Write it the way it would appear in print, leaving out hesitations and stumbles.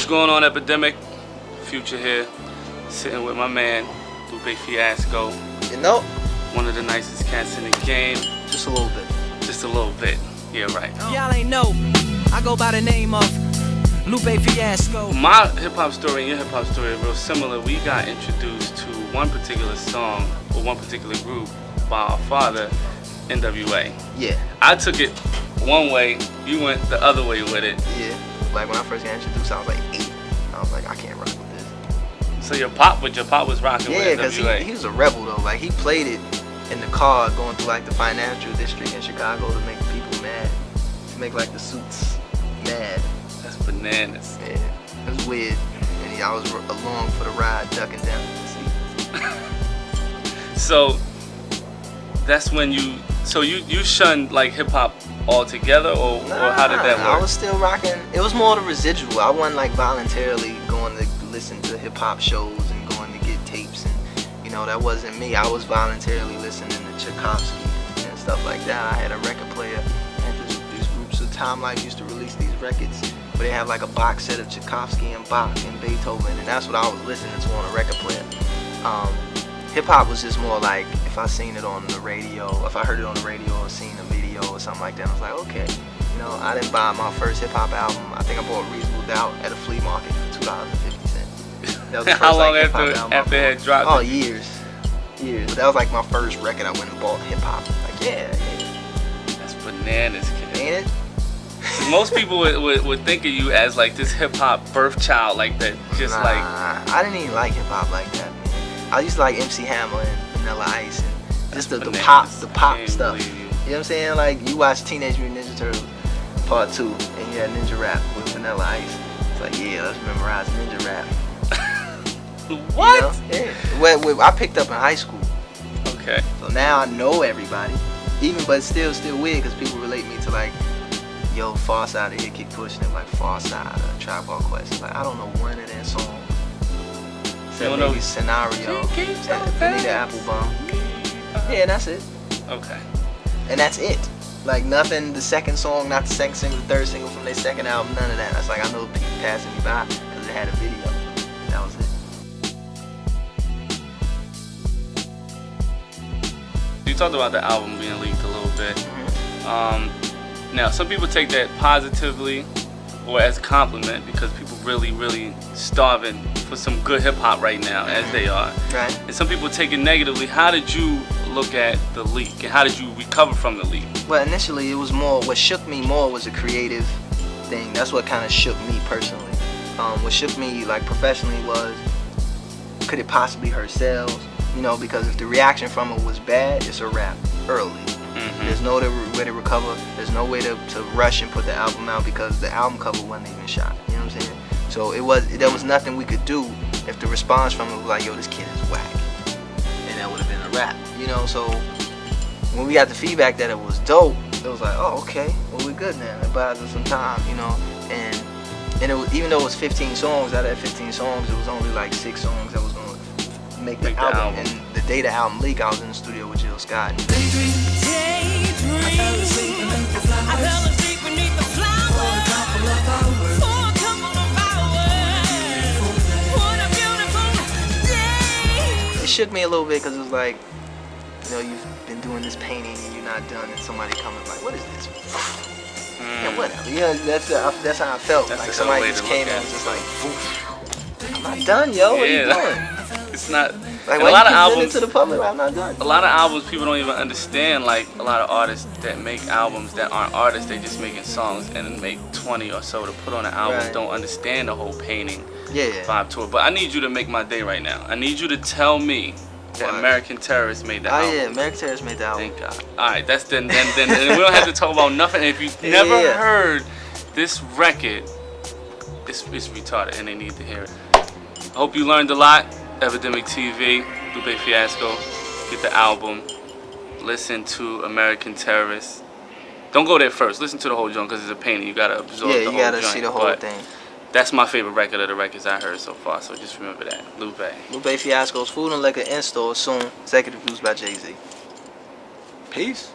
What's going on, Epidemic? Future here, sitting with my man, Lupe Fiasco. You know? One of the nicest cats in the game. Just a little bit. Just a little bit. Yeah, right. Y'all ain't know. I go by the name of Lupe Fiasco. My hip-hop story and your hip-hop story are real similar. We got introduced to one particular song or one particular group by our father, NWA. Yeah. I took it one way, you went the other way with it. Yeah. Like when I first got introduced, I was like 8. I was like, I can't rock with this. So your pop was rocking with NWA. Yeah, because he was a rebel though. Like he played it in the car going through like the financial district in Chicago to make people mad. To make like the suits mad. That's bananas. Yeah. It was weird. And I was along for the ride, ducking down the seat. So that's when you shunned like hip hop altogether, or how did that work? I was still rocking. It was more the residual. I wasn't like voluntarily going to listen to hip hop shows and going to get tapes, and you know that wasn't me. I was voluntarily listening to Tchaikovsky and stuff like that. I had a record player, and these groups of Time Life used to release these records where they have like a box set of Tchaikovsky and Bach and Beethoven, and that's what I was listening to on a record player. Hip hop was just more like if I seen it on the radio, if I heard it on the radio or seen a video or something like that, I was like, okay. You know, I didn't buy my first hip hop album. I think I bought Reasonable Doubt at a flea market for $2.50. That was the first, how long like, after it had dropped? Oh, years. But that was like my first record I went and bought hip hop. Like, yeah. That's bananas, kid. Ain't it? Most people would think of you as like this hip hop birth child, like that. Just like I didn't even like hip hop like that, man. I used to like MC Hammer and Vanilla Ice and just the pop stuff. You know what I'm saying? Like you watch Teenage Mutant Ninja Turtles Part 2 and you had Ninja Rap with Vanilla Ice. It's like, yeah, let's memorize Ninja Rap. What? You know? Yeah. Well, I picked up in high school. Okay. So now I know everybody. But it's still weird because people relate me to like, yo, Far Side of Here keep pushing it, like Far Side or Tribe Called Quest. Like I don't know one of their songs. You don't know Scenario, Anita Applebaum. Yeah, that's it. Okay. And that's it. Like nothing, the second song, not the second single, the third single from their second album, none of that. That's like I know people passing me by because they had a video. That was it. You talked about the album being leaked a little bit. Now, some people take that positively or as a compliment because people really starving for some good hip hop right now, as they are. Right. And some people take it negatively. How did you look at the leak, and how did you recover from the leak? Well, initially it was more, what shook me more was a creative thing. That's what kind of shook me personally. What shook me like professionally was, could it possibly hurt sales? You know, because if the reaction from it was bad, it's a wrap early. There's no way to recover. There's no way to rush and put the album out because the album cover wasn't even shot. You know what I'm saying? So there was nothing we could do if the response from it was like, yo, this kid is whack. And that would have been a wrap. You know, so when we got the feedback that it was dope, it was like, oh, okay, well, we're good now. It buys us some time, you know. And it was, even though it was 15 songs, out of that 15 songs, it was only like 6 songs that was going to make the album. And the day the album leaked, I was in the studio with Jill Scott. I fell asleep beneath the flowers for a couple of hours. What a beautiful day. It shook me a little bit because it was like, you know, you've been doing this painting and you're not done, and somebody coming like, what is this? Yeah, whatever. You know, that's how I felt. That's like somebody just came and was just like, I'm not done, yo. What are you doing? It's not. Like, a lot of albums to the public, I'm not done. A lot of albums people don't even understand. Like a lot of artists that make albums that aren't artists, they just making songs and make 20 or so to put on an album. Right. Don't understand the whole painting vibe to it. But I need you to make my day right now. I need you to tell me that American Terrorist made the album. Oh yeah, American Terrorist made the album. Thank God. All right, that's then we don't have to talk about nothing. If you've never heard this record, it's retarded, and they need to hear it. I hope you learned a lot. Epidemic TV, Lupe Fiasco. Get the album. Listen to American Terrorist. Don't go there first. Listen to the whole joint because it's a painting. You gotta absorb the whole joint. Yeah, you gotta see the whole thing. That's my favorite record of the records I heard so far. So just remember that. Lupe Fiasco's Food and Liquor in store soon. Executive produced by Jay-Z. Peace.